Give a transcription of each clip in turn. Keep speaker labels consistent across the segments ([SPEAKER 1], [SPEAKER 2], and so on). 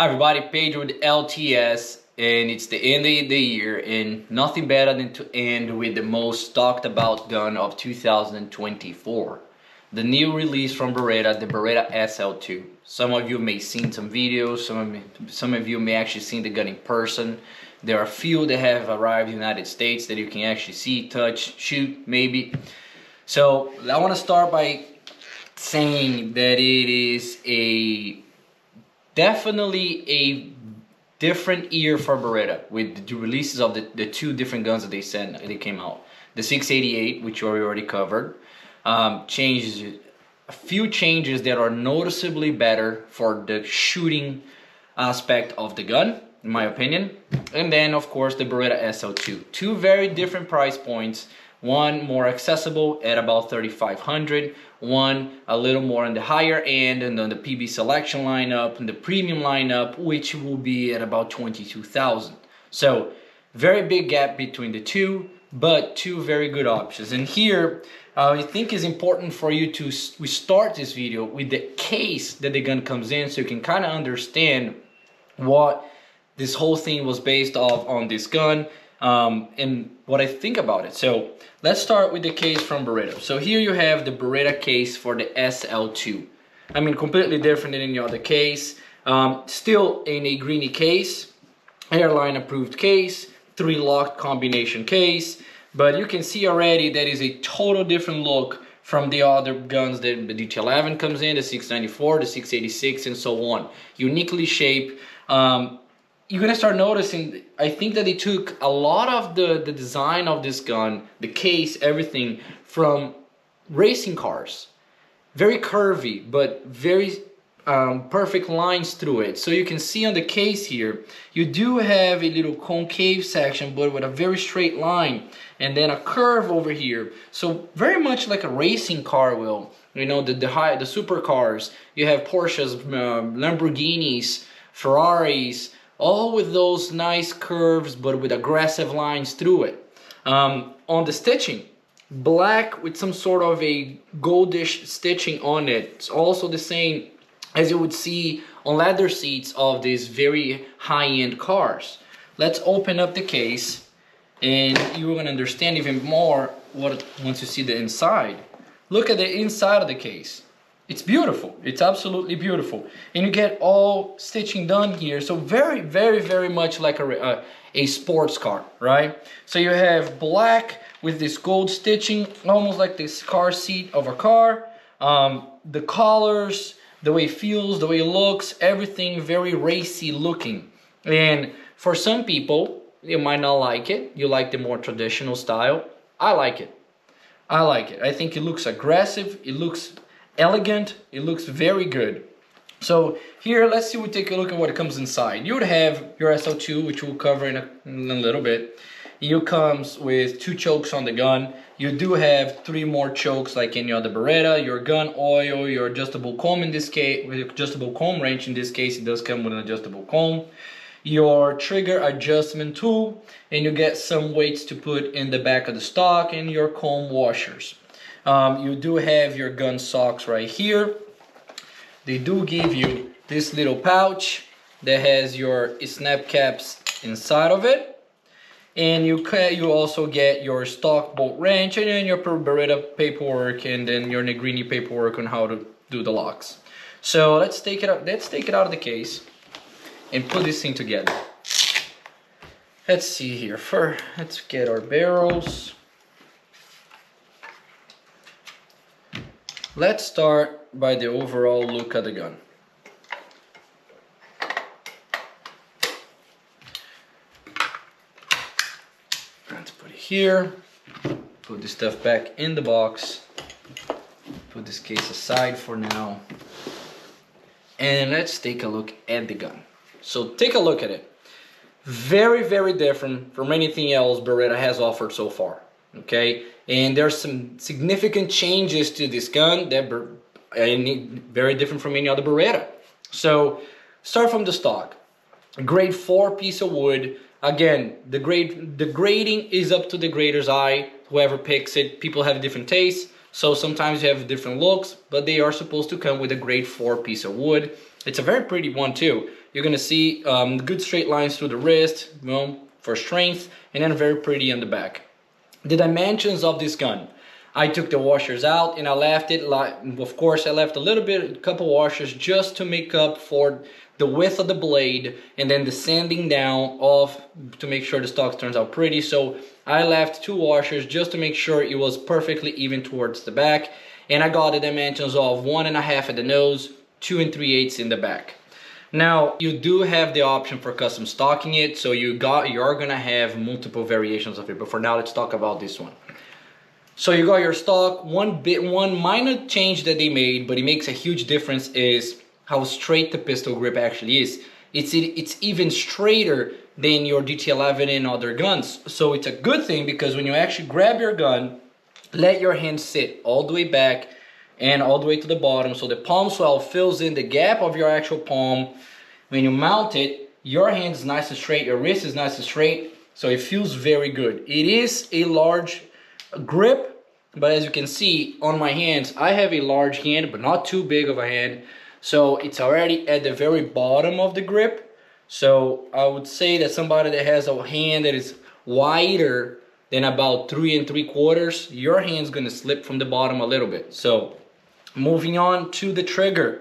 [SPEAKER 1] Hi everybody, Pedro with LTS, and it's the end of the year, and nothing better than to end with the most talked about gun of 2024. The new release from Beretta, the Beretta SL2. Some of you may have seen some videos, some of you may actually seen the gun in person. There are a few that have arrived in the United States that you can actually see, touch, shoot, maybe. So I want to start by saying that it is definitely a different year for Beretta with the releases of the two different guns that they came out. The 688, which we already covered, changes a few changes that are noticeably better for the shooting aspect of the gun, in my opinion. And then of course the Beretta SL2. Two very different price points. One more accessible at about $3,500, one a little more on the higher end and on the PB selection lineup and the premium lineup, which will be at about $22,000. So very big gap between the two, but two very good options. And here I think it's important for you to start this video with the case that the gun comes in, so you can kind of understand what this whole thing was based off on this gun. And what I think about it. So let's start with the case from Beretta. So here you have the Beretta case for the SL2. I mean, completely different than any other case. Still in a greeny case, airline approved case, 3-lock combination case, but you can see already that is a total different look from the other guns that the DT11 comes in, the 694, the 686, and so on. Uniquely shaped. You're gonna start noticing, I think that they took a lot of the design of this gun, the case, everything from racing cars. Very curvy, but very perfect lines through it. So you can see on the case here, you do have a little concave section, but with a very straight line, and then a curve over here. So very much like a racing car will. You know, the supercars. You have Porsches, Lamborghinis, Ferraris, all with those nice curves but with aggressive lines through it. On the stitching, black with some sort of a goldish stitching on it. It's also the same as you would see on leather seats of these very high-end cars. Let's open up the case and you're going to understand even more once you see the inside. Look at the inside of the case. It's beautiful. It's absolutely beautiful. And you get all stitching done here. So very, very, very much like a sports car, right? So you have black with this gold stitching, almost like this car seat of a car. The colors, the way it feels, the way it looks, everything very racy looking. And for some people, you might not like it. You like the more traditional style. I like it. I like it. I think it looks aggressive. It looks elegant. It looks very good. So here, let's see, we'll take a look at what comes inside. You would have your SL2, which we'll cover in a little bit. It comes with 2 chokes on the gun. You do have 3 more chokes like any other Beretta. Your gun oil, your adjustable comb in this case, with adjustable comb wrench in this case, it does come with an adjustable comb. Your trigger adjustment tool, and you get some weights to put in the back of the stock, and your comb washers. You do have your gun socks right here. They do give you this little pouch that has your snap caps inside of it. And you also get your stock bolt wrench, and then your Beretta paperwork, and then your Negrini paperwork on how to do the locks. So let's take it out of the case and put this thing together. Let's see here. First, let's get our barrels. Let's start by the overall look of the gun. Let's put it here. Put this stuff back in the box. Put this case aside for now. And let's take a look at the gun. So take a look at it. Very, very different from anything else Beretta has offered so far. Okay, and there's some significant changes to this gun that are very different from any other Beretta. So start from the stock. Grade 4 piece of wood. Again, the grading is up to the grader's eye. Whoever picks it, people have different tastes. So sometimes you have different looks, but they are supposed to come with a grade 4 piece of wood. It's a very pretty one too. you're gonna see good straight lines through the wrist, you know, for strength, and then very pretty on the back. The dimensions of this gun, I took the washers out and I left it like, of course I left a couple washers just to make up for the width of the blade, and then the sanding down of to make sure the stock turns out pretty. So I left 2 washers just to make sure it was perfectly even towards the back, and I got the dimensions of 1.5 at the nose, 2 3/8 in the back. Now you do have the option for custom stocking it, so you are gonna have multiple variations of it, but for now let's talk about this one. So you got your stock. One minor change that they made, but it makes a huge difference, is how straight the pistol grip actually is. It's even straighter than your DT11 and other guns. So it's a good thing, because when you actually grab your gun, let your hand sit all the way back and all the way to the bottom, so the palm swell fills in the gap of your actual palm. When you mount it, your hand is nice and straight, your wrist is nice and straight, so it feels very good. It is a large grip, but as you can see on my hands, I have a large hand but not too big of a hand, so it's already at the very bottom of the grip. So I would say that somebody that has a hand that is wider than about 3 3/4, your hand's gonna slip from the bottom a little bit. So moving on to the trigger.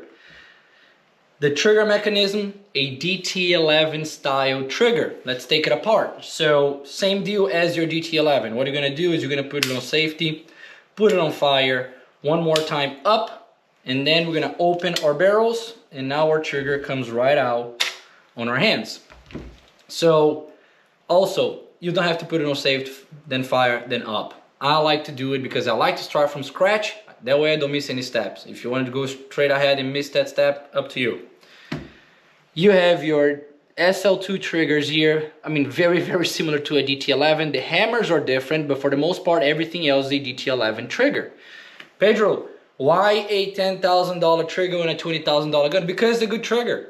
[SPEAKER 1] The trigger mechanism, a DT11 style trigger. Let's take it apart. So same deal as your DT11. What you're gonna do is you're gonna put it on safety, put it on fire, one more time up, and then we're gonna open our barrels, and now our trigger comes right out on our hands. So also, you don't have to put it on safe, then fire, then up. I like to do it because I like to start from scratch. That way I don't miss any steps. If you want to go straight ahead and miss that step, up to you. You have your SL2 triggers here. I mean, very, very similar to a DT11. The hammers are different, but for the most part, everything else is a DT11 trigger. Pedro, why a $10,000 trigger and a $20,000 gun? Because it's a good trigger.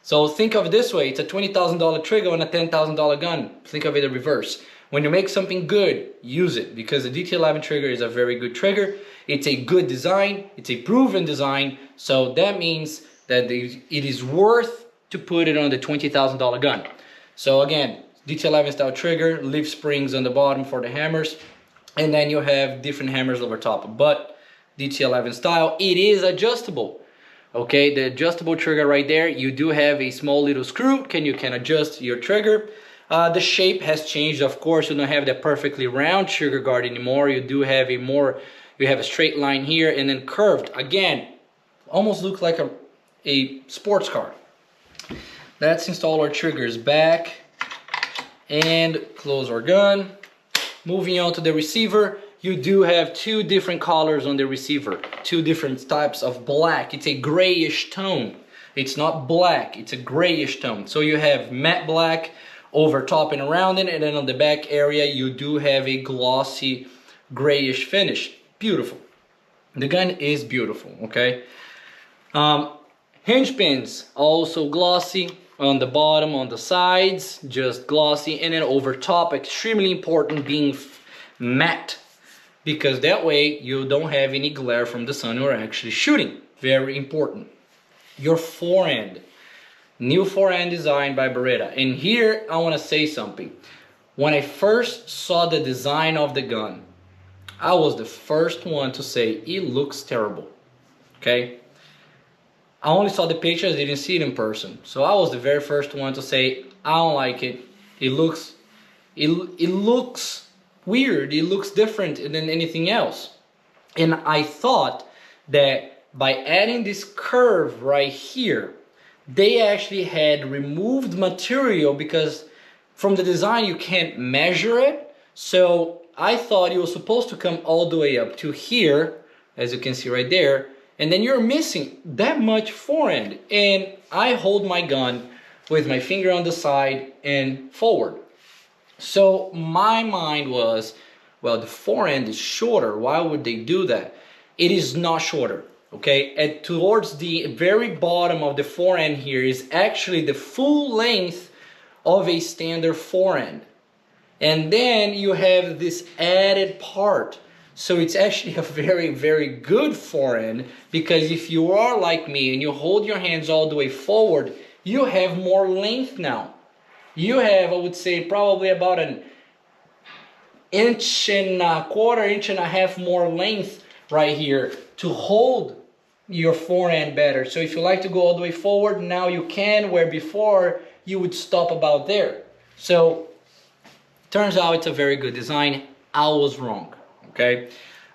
[SPEAKER 1] So think of it this way, it's a $20,000 trigger and a $10,000 gun. Think of it the reverse. When you make something good, use it, because the DT11 trigger is a very good trigger. It's a good design, it's a proven design, so that means that it is worth to put it on the $20,000 gun. So again, DT11 style trigger, leaf springs on the bottom for the hammers, and then you have different hammers over top. But DT11 style, it is adjustable. Okay, the adjustable trigger right there, you do have a small little screw, you can adjust your trigger. The shape has changed, of course. You don't have that perfectly round trigger guard anymore. You do have you have a straight line here and then curved. Again, almost looks like a sports car. Let's install our triggers back and close our gun. Moving on to the receiver. You do have 2 different colors on the receiver, 2 different types of black. It's a grayish tone. It's not black, it's a grayish tone. So you have matte black over top and around it, and then on the back area you do have a glossy grayish finish. Beautiful. The gun is beautiful, okay? Hinge pins, also glossy. On the bottom, on the sides, just glossy, and then over top, extremely important, being matte, because that way you don't have any glare from the sun you're actually shooting. Very important. Your forend, new forend design by Beretta. And here I want to say something. When I first saw the design of the gun, I was the first one to say it looks terrible. Okay, I only saw the pictures, didn't see it in person, so I was the very first one to say I don't like it. It looks weird, it looks different than anything else. And I thought that by adding this curve right here, they actually had removed material, because from the design you can't measure it. So I thought it was supposed to come all the way up to here, as you can see right there, and then you're missing that much forend. And I hold my gun with my finger on the side and forward. So my mind was, well, the forend is shorter. Why would they do that? It is not shorter, okay? And towards the very bottom of the forend here is actually the full length of a standard forend. And then you have this added part. So it's actually a very, very good forend, because if you are like me and you hold your hands all the way forward, you have more length now. You have, I would say, probably about an inch and a quarter, inch and a half more length right here to hold your forend better. So if you like to go all the way forward, now you can, where before you would stop about there. So turns out it's a very good design. I was wrong, okay?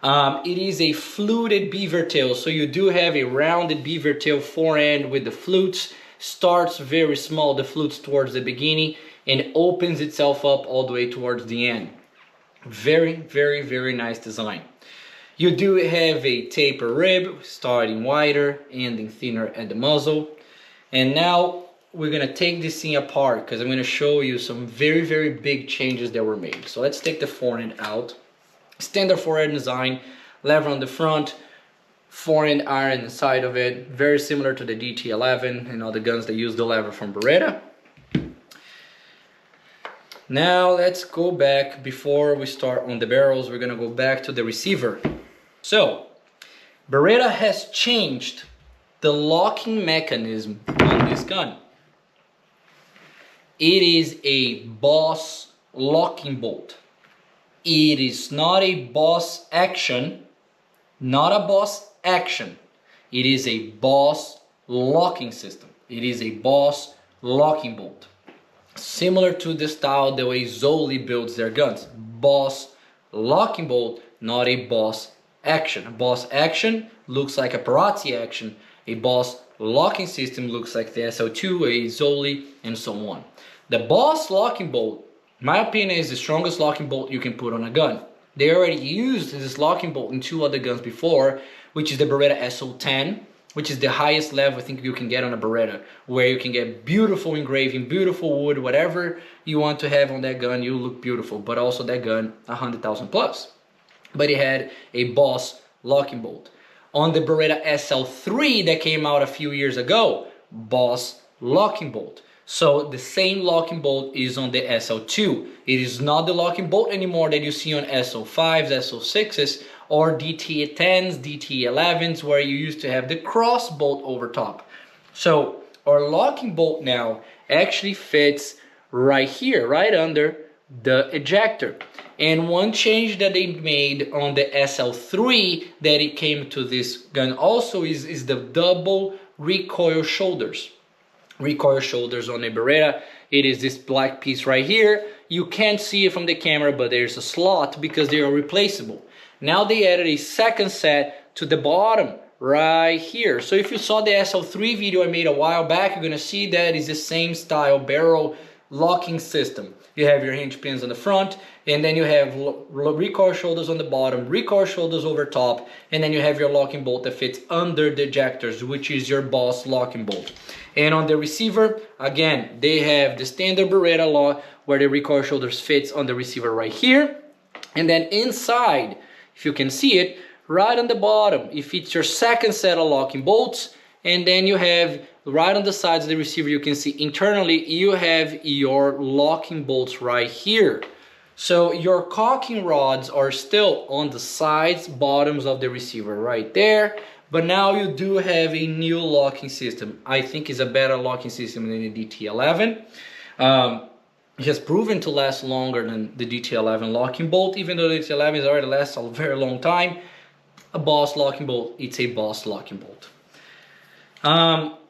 [SPEAKER 1] It is a fluted beaver tail, so you do have a rounded beaver tail forend with the flutes. Starts very small, the flutes towards the beginning, and opens itself up all the way towards the end. Very, very, very nice design. You do have a taper rib, starting wider, ending thinner at the muzzle. And now we're gonna take this thing apart because I'm gonna show you some very, very big changes that were made. So let's take the forend out. Standard forend design, lever on the front, forend iron inside of it, very similar to the DT11 and all the guns that use the lever from Beretta. Now let's go back, before we start on the barrels, we're gonna go back to the receiver. So, Beretta has changed the locking mechanism on this gun. It is a Boss locking bolt. It is not a Boss action, not a Boss action. It is a Boss locking system. It is a Boss locking bolt. Similar to the style the way Zoli builds their guns. Boss locking bolt, not a Boss action. A Boss action looks like a Perazzi action. A Boss locking system looks like the SL2, a Zoli, and so on. The Boss locking bolt, in my opinion, is the strongest locking bolt you can put on a gun. They already used this locking bolt in two other guns before, which is the Beretta SL10, which is the highest level I think you can get on a Beretta, where you can get beautiful engraving, beautiful wood, whatever you want to have on that gun, you look beautiful. But also that gun, 100,000 plus. But it had a Boss locking bolt. On the Beretta SL3 that came out a few years ago, Boss locking bolt. So the same locking bolt is on the SL2. It is not the locking bolt anymore that you see on SL5s, SL6s, or DT10s, DT11s, where you used to have the cross bolt over top. So our locking bolt now actually fits right here, right under the ejector. And one change that they made on the SL3 that it came to this gun also is the double recoil shoulders. Recoil shoulders on a Beretta. It is this black piece right here. You can't see it from the camera, but there's a slot because they are replaceable. Now they added a second set to the bottom right here. So if you saw the SL3 video I made a while back, you're gonna see that is the same style barrel locking system. You have your hinge pins on the front, and then you have recoil shoulders on the bottom, recoil shoulders over top, and then you have your locking bolt that fits under the ejectors, which is your Boss locking bolt. And on the receiver, again, they have the standard Beretta lock where the recoil shoulders fits on the receiver right here. And then inside, if you can see it, right on the bottom, it fits your second set of locking bolts. And then you have, right on the sides of the receiver, you can see internally, you have your locking bolts right here. So your cocking rods are still on the sides, bottoms of the receiver right there. But now you do have a new locking system. I think it's a better locking system than the DT11. It has proven to last longer than the DT11 locking bolt, even though the DT11 has already lasted a very long time. A Boss locking bolt, it's a Boss locking bolt.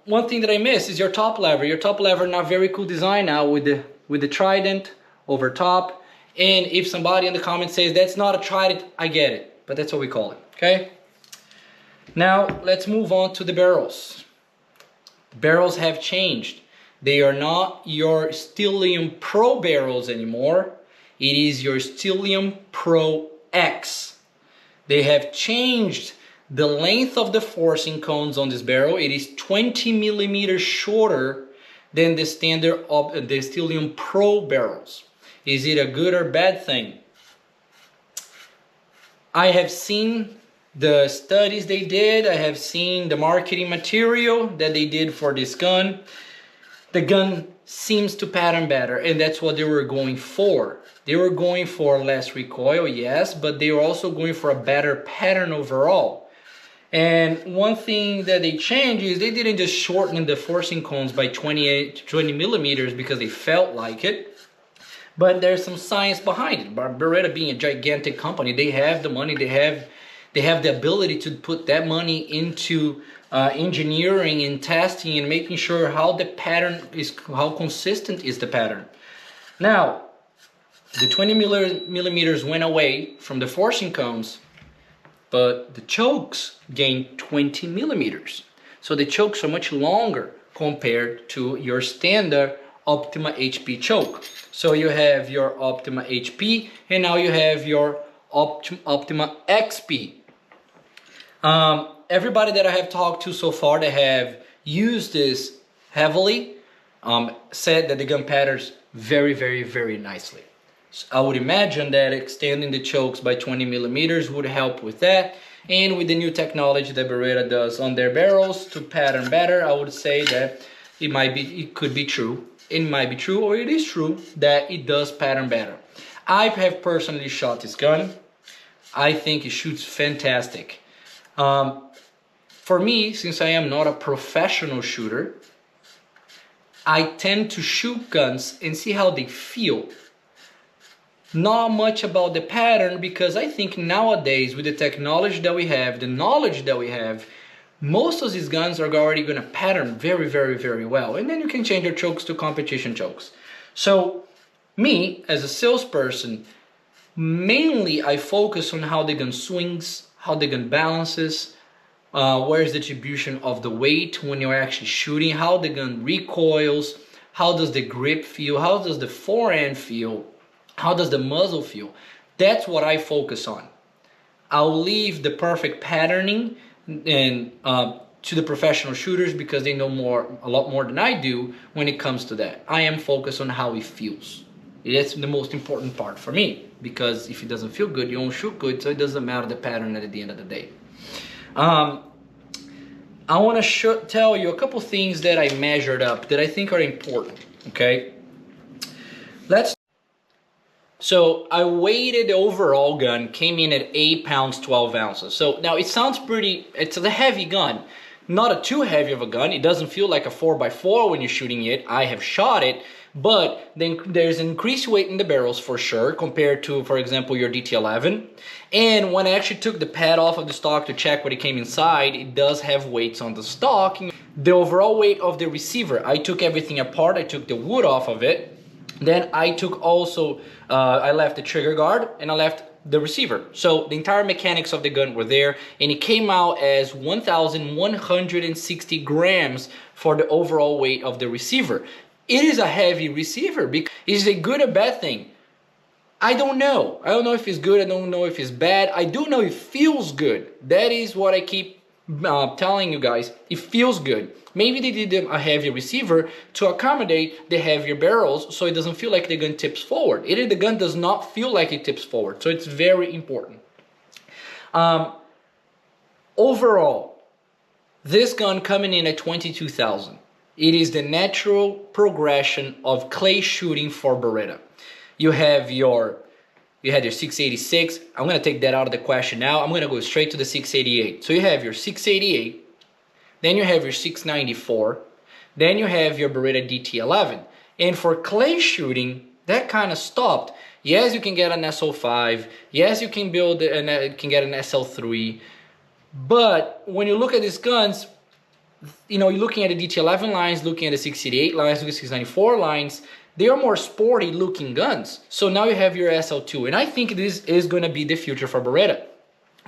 [SPEAKER 1] One thing that I missed is your top lever. Your top lever, now very cool design now with the trident over top. And if somebody in the comments says that's not a trident, I get it, but that's what we call it, okay? Now let's move on to the barrels. The barrels have changed. They are not your Stylium Pro barrels anymore. It is your Stylium Pro X. They have changed the length of the forcing cones on this barrel. It is 20 millimeters shorter than the standard of the Stylium Pro barrels. Is it a good or bad thing? I have seen the studies they did. I have seen the marketing material that they did for this gun. The gun seems to pattern better, and that's what they were going for. They were going for less recoil, yes, but they were also going for a better pattern overall. And one thing that they changed is they didn't just shorten the forcing cones by 20 millimeters because they felt like it, but there's some science behind it. Beretta being a gigantic company, they have the money, they have the ability to put that money into engineering and testing and making sure how the pattern is, how consistent is the pattern. Now, the 20 millimeters went away from the forcing cones, but the chokes gained 20 millimeters. So the chokes are much longer compared to your standard Optima HP choke. So you have your Optima HP and now you have your Optima XP. Everybody that I have talked to so far that have used this heavily said that the gun patterns very, very, very nicely. So I would imagine that extending the chokes by 20 millimeters would help with that. And with the new technology that Beretta does on their barrels to pattern better, I would say that it could be true. It might be true, or it is true that it does pattern better. I have personally shot this gun. I think it shoots fantastic. For me, since I am not a professional shooter, I tend to shoot guns and see how they feel. Not much about the pattern, because I think nowadays with the technology that we have, the knowledge that we have, most of these guns are already going to pattern very, very, very well. And then you can change your chokes to competition chokes. So me, as a salesperson, mainly I focus on how the gun swings, how the gun balances, where is the distribution of the weight when you're actually shooting, how the gun recoils, how does the grip feel, how does the forend feel, how does the muzzle feel. That's what I focus on. I'll leave the perfect patterning and to the professional shooters, because they know a lot more than I do when it comes to that. I am focused on how it feels. That's the most important part for me, because if it doesn't feel good, you won't shoot good, so it doesn't matter the pattern at the end of the day. I want to tell you a couple things that I measured up that I think are important, okay? So I weighted the overall gun, came in at 8 pounds 12 ounces. So now it sounds it's a heavy gun. Not a too heavy of a gun. It doesn't feel like a 4x4 when you're shooting it. I have shot it, but then there's increased weight in the barrels for sure compared to, for example, your DT11. And when I actually took the pad off of the stock to check what it came inside, it does have weights on the stock. The overall weight of the receiver, I took everything apart. I took the wood off of it. Then I took also, I left the trigger guard and I left the receiver. So the entire mechanics of the gun were there, and it came out as 1,160 grams for the overall weight of the receiver. It is a heavy receiver. Is it a good or bad thing? I don't know. I don't know if it's good. I don't know if it's bad. I do know it feels good. That is what I keep telling you guys. It feels good. Maybe they did a heavier receiver to accommodate the heavier barrels, so it doesn't feel like the gun tips forward. The gun does not feel like it tips forward, so it's very important. Overall, this gun coming in at 22,000. It is the natural progression of clay shooting for Beretta. You had your 686. I'm going to take that out of the question now. I'm going to go straight to the 688. So you have your 688. Then you have your 694, then you have your Beretta DT11. And for clay shooting, that kind of stopped. Yes, you can get an SL5. Yes, you can get an SL3. But when you look at these guns, you know, you're looking at the DT11 lines, looking at the 688 lines, looking at the 694 lines, they are more sporty looking guns. So now you have your SL2. And I think this is going to be the future for Beretta.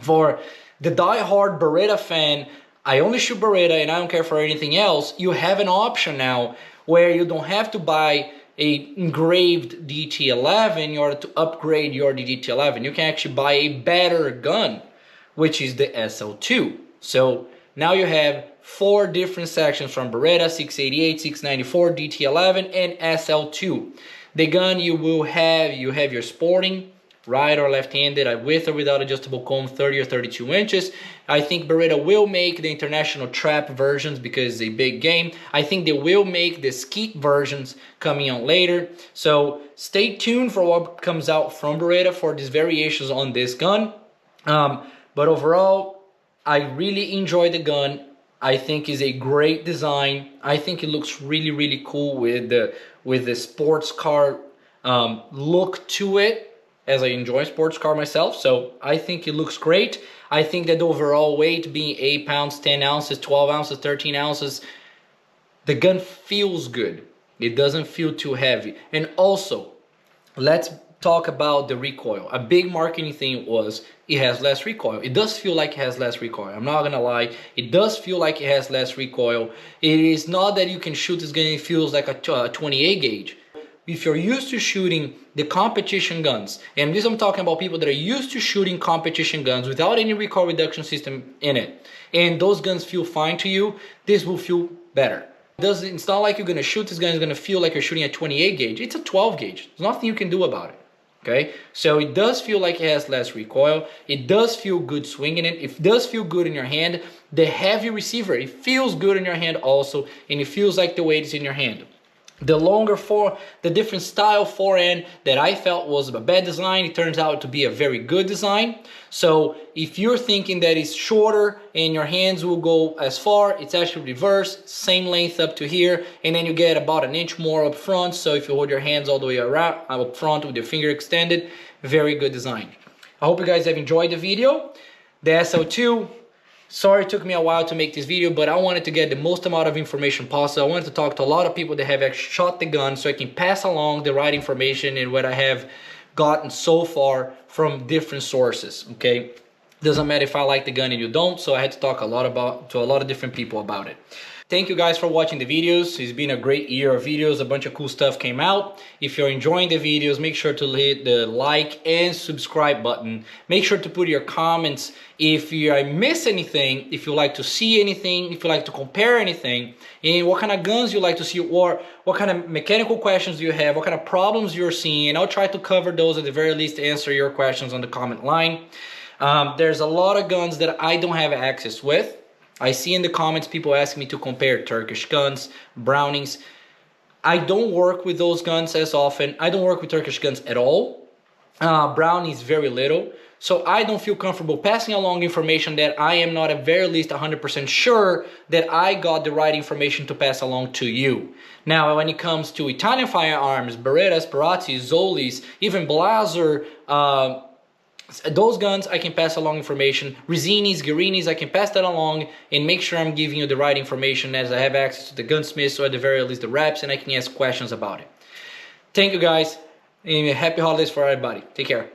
[SPEAKER 1] For the die-hard Beretta fan, I only shoot Beretta and I don't care for anything else, you have an option now where you don't have to buy a engraved DT11 in order to upgrade your DT11. You can actually buy a better gun, which is the SL2. So now you have 4 different sections from Beretta: 688, 694, DT11, and SL2. The gun you have your sporting, right or left-handed, with or without adjustable comb, 30 or 32 inches. I think Beretta will make the international trap versions because it's a big game. I think they will make the skeet versions coming on later. So stay tuned for what comes out from Beretta for these variations on this gun. But overall, I really enjoy the gun. I think it's a great design. I think it looks really, really cool with the sports car look to it, as I enjoy sports car myself. So I think it looks great. I think that the overall weight being 8 pounds, 10 ounces, 12 ounces, 13 ounces, the gun feels good. It doesn't feel too heavy. And also, let's talk about the recoil. A big marketing thing was it has less recoil. It does feel like it has less recoil. I'm not gonna lie. It does feel like it has less recoil. It is not that you can shoot this gun and it feels like a 28 gauge. If you're used to shooting the competition guns, and this I'm talking about people that are used to shooting competition guns without any recoil reduction system in it, and those guns feel fine to you, this will feel better. It's not like you're gonna shoot this gun, it's gonna feel like you're shooting a 28 gauge. It's a 12 gauge. There's nothing you can do about it. Okay, so it does feel like it has less recoil. It does feel good swinging it. It does feel good in your hand. The heavy receiver, it feels good in your hand also, and it feels like the weight is in your hand. The longer the different style forend that I felt was a bad design, it turns out to be a very good design. So if you're thinking that it's shorter and your hands will go as far, it's actually reverse, same length up to here, and then you get about an inch more up front. So if you hold your hands all the way around up front with your finger extended, very good design. I hope you guys have enjoyed the video. The SL2, sorry it took me a while to make this video, but I wanted to get the most amount of information possible. I wanted to talk to a lot of people that have actually shot the gun so I can pass along the right information and what I have gotten so far from different sources, okay? Doesn't matter if I like the gun and you don't, so I had to talk to a lot of different people about it. Thank you guys for watching the videos. It's been a great year of videos. A bunch of cool stuff came out. If you're enjoying the videos, make sure to hit the like and subscribe button. Make sure to put your comments if I miss anything, if you like to see anything, if you like to compare anything, and what kind of guns you like to see, or what kind of mechanical questions do you have, what kind of problems you're seeing, and I'll try to cover those, at the very least, to answer your questions on the comment line. There's a lot of guns that I don't have access with. I see in the comments people asking me to compare Turkish guns, Brownings. I don't work with those guns as often. I don't work with Turkish guns at all. Brownings very little. So I don't feel comfortable passing along information that I am not at very least 100% sure that I got the right information to pass along to you. Now, when it comes to Italian firearms, Berettas, Perazzi, Zolis, even Blaser, those guns I can pass along information. Resinis, Guerinis, I can pass that along and make sure I'm giving you the right information as I have access to the gunsmiths or at the very least the reps, and I can ask questions about it. Thank you guys, and happy holidays for everybody. Take care.